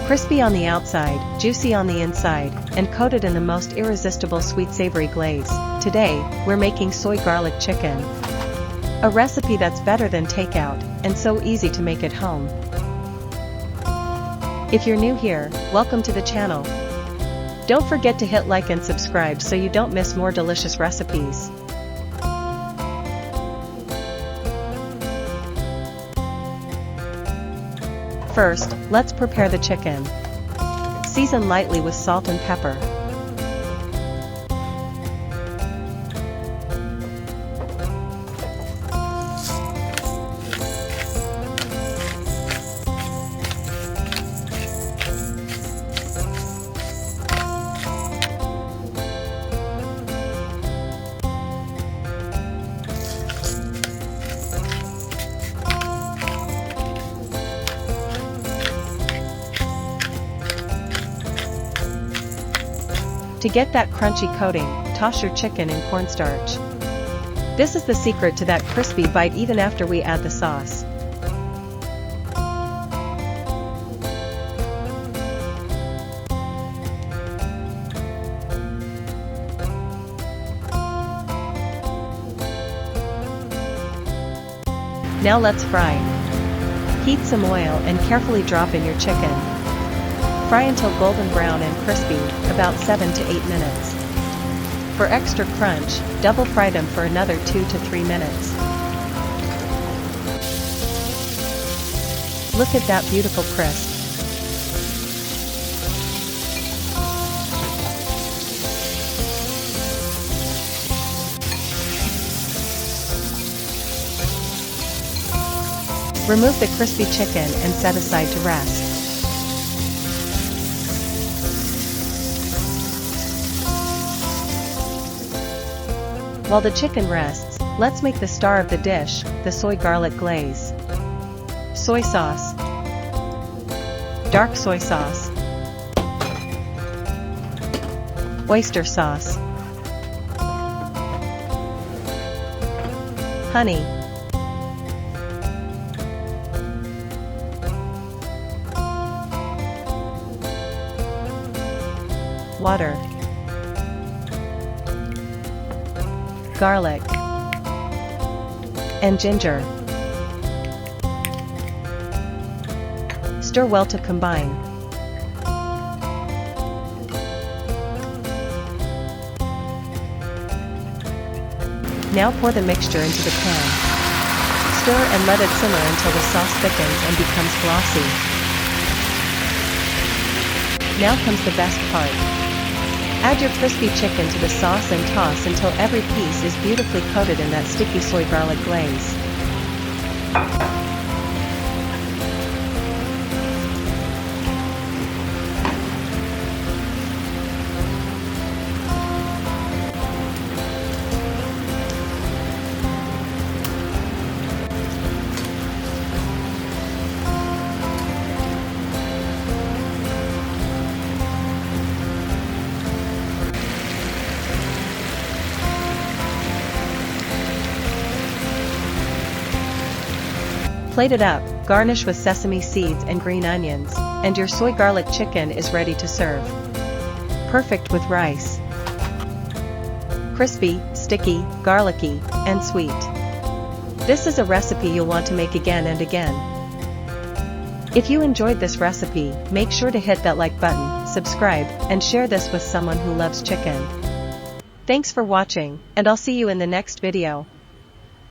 Crispy on the outside, juicy on the inside, and coated in the most irresistible sweet savory glaze. Today, we're making soy garlic chicken. A recipe that's better than takeout, and so easy to make at home. If you're new here, welcome to the channel. Don't forget to hit like and subscribe so you don't miss more delicious recipes. First, let's prepare the chicken. Season lightly with salt and pepper. To get that crunchy coating, toss your chicken in cornstarch. This is the secret to that crispy bite even after we add the sauce. Now let's fry. Heat some oil and carefully drop in your chicken. Fry until golden brown and crispy, about 7 to 8 minutes. For extra crunch, double fry them for another 2 to 3 minutes. Look at that beautiful crisp. Remove the crispy chicken and set aside to rest. While the chicken rests, let's make the star of the dish, the soy garlic glaze. Soy sauce, dark soy sauce, oyster sauce, honey, water, garlic, and ginger. Stir well to combine. Now pour the mixture into the pan. Stir and let it simmer until the sauce thickens and becomes glossy. Now comes the best part. Add your crispy chicken to the sauce and toss until every piece is beautifully coated in that sticky soy garlic glaze. Plate it up, garnish with sesame seeds and green onions, and your soy garlic chicken is ready to serve. Perfect with rice. Crispy, sticky, garlicky, and sweet. This is a recipe you'll want to make again and again. If you enjoyed this recipe, make sure to hit that like button, subscribe, and share this with someone who loves chicken. Thanks for watching, and I'll see you in the next video.